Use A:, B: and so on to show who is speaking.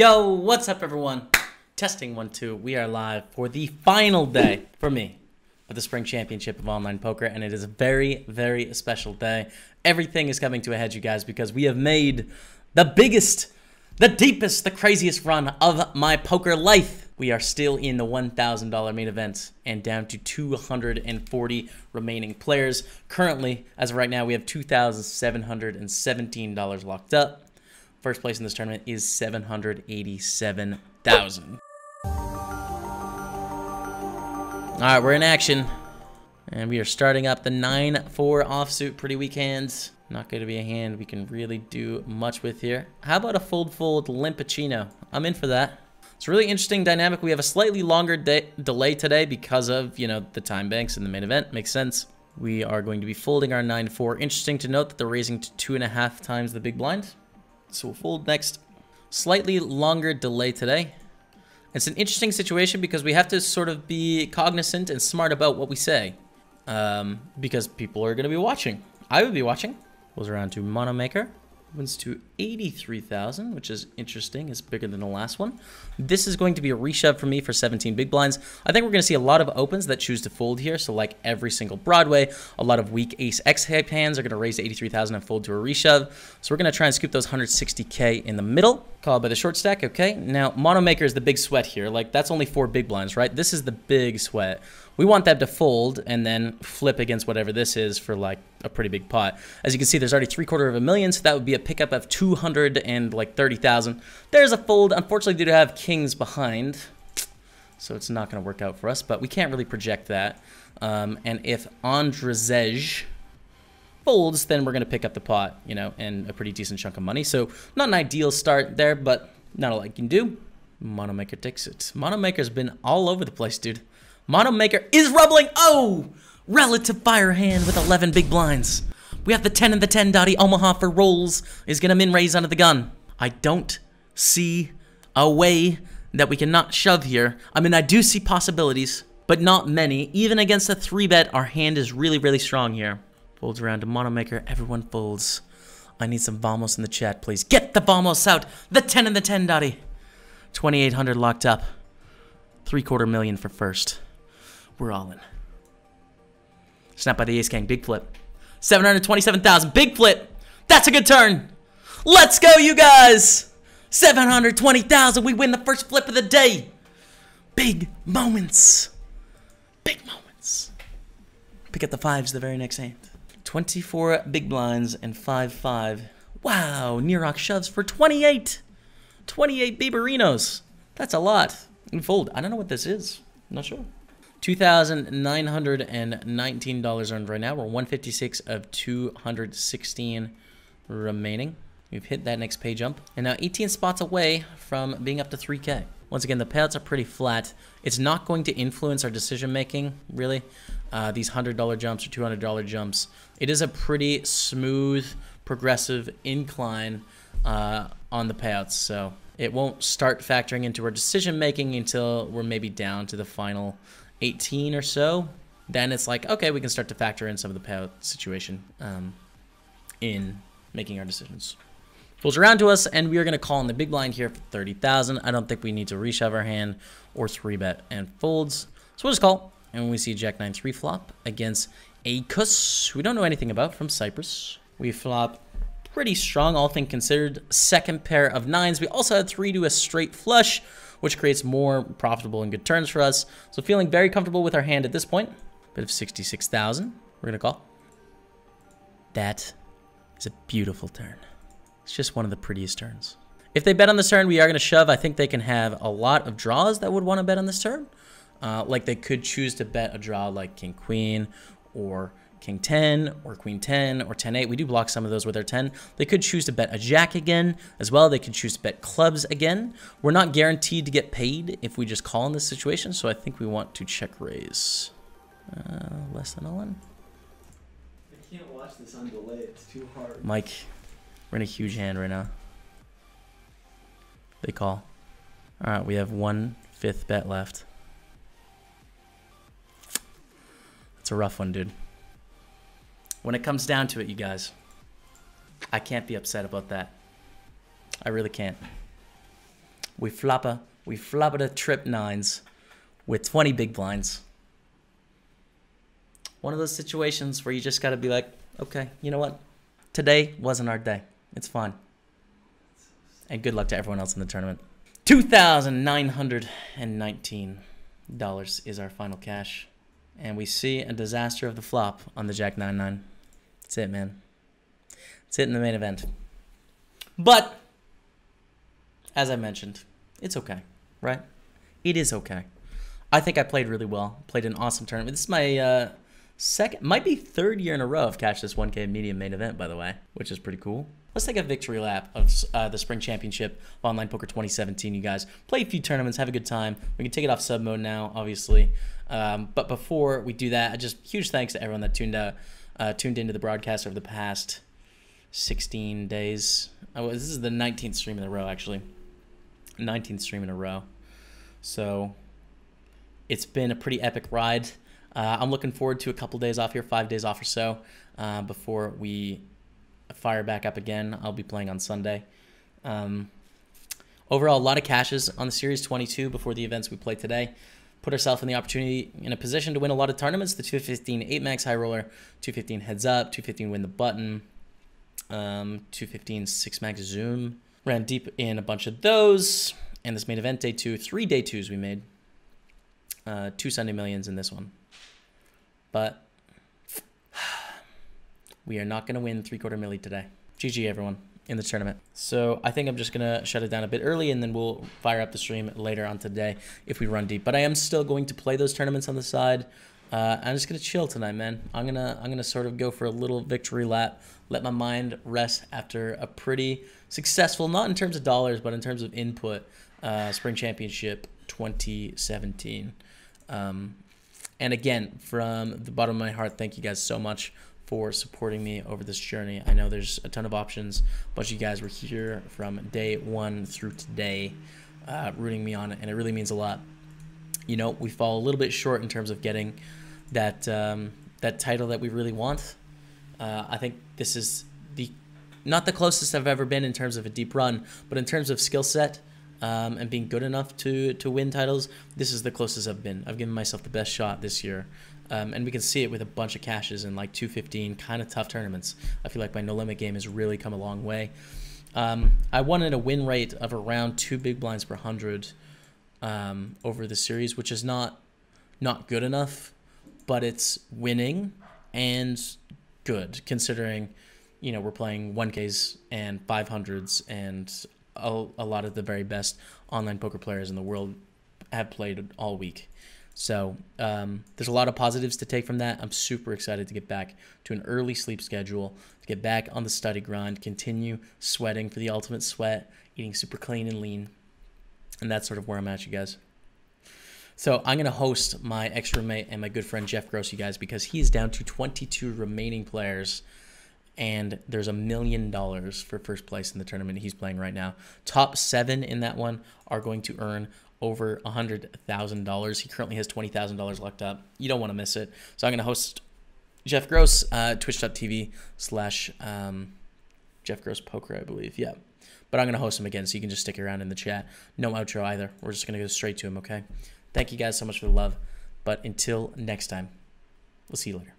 A: Yo, what's up everyone? Testing 1, 2. We are live for the final day, for me, of the Spring Championship of Online Poker, and it is a very, very special day. Everything is coming to a head, you guys, because we have made the biggest, the deepest, the craziest run of my poker life. We are still in the $1,000 main event and down to 240 remaining players. Currently, as of right now, we have $2,717 locked up. First place in this tournament is $787,000. All right, we're in action. And we are starting up the 9-4 offsuit. Pretty weak hands. Not going to be a hand we can really do much with here. How about a fold Limpachino? I'm in for that. It's a really interesting dynamic. We have a slightly longer delay today because of, the time banks in the main event. Makes sense. We are going to be folding our 9-4. Interesting to note that they're raising to 2.5 times the big blind. So we'll fold next. Slightly longer delay today. It's an interesting situation because we have to sort of be cognizant and smart about what we say. Because people are going to be watching. I would be watching. Goes around to Mono Maker. Opens to 83,000, which is interesting. It's bigger than the last one. This is going to be a reshove for me for 17 big blinds. I think we're going to see a lot of opens that choose to fold here. So like every single Broadway, a lot of weak ace X type hands are going to raise to 83,000 and fold to a reshove. So we're going to try and scoop those 160K in the middle. Called by the short stack. Okay. Now Mono Maker is the big sweat here. Like that's only 4 big blinds, right? This is the big sweat. We want them to fold and then flip against whatever this is for like a pretty big pot. As you can see, there's already $750,000, so that would be a pickup of 230,000. There's a fold. Unfortunately, due to have kings behind, so it's not going to work out for us, but we can't really project that. And if Andrzej folds, then we're going to pick up the pot, and a pretty decent chunk of money. So not an ideal start there, but not all I can do. Mono Maker takes it. Mono Maker's been all over the place, dude. Mono Maker is rubbling. Oh! Relative fire hand with 11 big blinds. We have the 10 and the 10 dotty. Omaha for rolls is going to min raise under the gun. I don't see a way that we cannot shove here. I mean, I do see possibilities, but not many. Even against a 3-bet, our hand is really, really strong here. Folds around to Mono Maker. Everyone folds. I need some Vamos in the chat, please. Get the Vamos out. The 10 and the 10 dotty. 2,800 locked up. $750,000 for first. We're all in. Snap by the ace king. Big flip. 727,000. Big flip. That's a good turn. Let's go, you guys. 720,000. We win the first flip of the day. Big moments. Big moments. Pick up the 5s the very next hand. 24 big blinds and 5-5. Wow. Near-rock shoves for 28. 28 Biberinos. That's a lot. And fold. I don't know what this is. I'm not sure. $2,919 earned right now. We're 156 of 216 remaining. We've hit that next pay jump. And now 18 spots away from being up to 3K. Once again, the payouts are pretty flat. It's not going to influence our decision making, really. These $100 jumps or $200 jumps. It is a pretty smooth, progressive incline on the payouts. So it won't start factoring into our decision making until we're maybe down to the final 18 or so. Then it's like, okay, we can start to factor in some of the payout situation in making our decisions. Folds around to us, and we are going to call in the big blind here for 30,000. I don't think we need to reshove our hand or 3-bet and folds. So we'll just call, and when we see Jack 9 3 flop against Akos, we don't know anything about, from Cyprus. We flop pretty strong, all things considered. Second pair of 9s. We also had 3 to a straight flush, which creates more profitable and good turns for us. So feeling very comfortable with our hand at this point. Bit of 66,000. We're going to call. That is a beautiful turn. It's just one of the prettiest turns. If they bet on this turn, we are going to shove. I think they can have a lot of draws that would want to bet on this turn. Like they could choose to bet a draw like King Queen or King 10 or Queen 10 or 10-8. We do block some of those with our 10. They could choose to bet a jack again as well. They could choose to bet clubs again. We're not guaranteed to get paid if we just call in this situation, so I think we want to check raise. Less than all in.
B: I can't watch this on delay. It's too hard.
A: Mike, we're in a huge hand right now. They call. All right, we have 1/5 bet left. That's a rough one, dude. When it comes down to it, you guys, I can't be upset about that. I really can't. We flop a trip nines with 20 big blinds. One of those situations where you just got to be like, okay, you know what? Today wasn't our day. It's fine. And good luck to everyone else in the tournament. $2,919 is our final cash. And we see a disaster of the flop on the Jack 9-9. That's it, man. That's it in the main event. But, as I mentioned, it's okay, right? It is okay. I think I played really well. Played an awesome tournament. This is my might be third year in a row I've cashed this 1K medium main event, by the way, which is pretty cool. Let's take a victory lap of the Spring Championship of Online Poker 2017, you guys. Play a few tournaments, have a good time. We can take it off sub mode now, obviously. But before we do that, just huge thanks to everyone that tuned into the broadcast over the past 16 days. This is the 19th stream in a row, actually. 19th stream in a row. So it's been a pretty epic ride. I'm looking forward to a couple days off here, 5 days off or so, before we fire back up again. I'll be playing on Sunday. Overall, a lot of cashes on the Series 22 before the events we play today. Put ourselves in a position to win a lot of tournaments. The 215 8-max high roller, 215 heads up, 215 win the button, 215 6-max zoom. Ran deep in a bunch of those. And this main event, day 2, 3 day 2s we made. 2 Sunday millions in this one. But we are not going to win 3/4 milli today. GG, everyone, in the tournament. So I think I'm just going to shut it down a bit early, and then we'll fire up the stream later on today if we run deep. But I am still going to play those tournaments on the side. I'm just going to chill tonight, man. I'm gonna sort of go for a little victory lap, let my mind rest after a pretty successful, not in terms of dollars, but in terms of input, Spring Championship 2017. And again, from the bottom of my heart, thank you guys so much for supporting me over this journey. I know there's a ton of options. A bunch of you guys were here from day 1 through today, rooting me on, and it really means a lot. You know, we fall a little bit short in terms of getting that that title that we really want. I think this is not the closest I've ever been in terms of a deep run, but in terms of skill set, and being good enough to win titles, this is the closest I've been. I've given myself the best shot this year. And we can see it with a bunch of cashes in like 215 kind of tough tournaments. I feel like my no limit game has really come a long way. I wanted a win rate of around 2 big blinds per 100 over the series, which is not good enough, but it's winning and good considering, you know, we're playing 1Ks and 500s, and a lot of the very best online poker players in the world have played all week. So there's a lot of positives to take from that. I'm super excited to get back to an early sleep schedule, to get back on the study grind, continue sweating for the ultimate sweat, eating super clean and lean. And that's sort of where I'm at, you guys. So I'm going to host my ex-roommate and my good friend Jeff Gross, you guys, because he's down to 22 remaining players. And there's $1 million for first place in the tournament he's playing right now. Top 7 in that one are going to earn over $100,000. He currently has $20,000 locked up. You don't want to miss it. So I'm going to host Jeff Gross, twitch.tv/Jeff Gross Poker, I believe. Yeah. But I'm going to host him again, so you can just stick around in the chat. No outro either. We're just going to go straight to him, okay? Thank you guys so much for the love. But until next time, we'll see you later.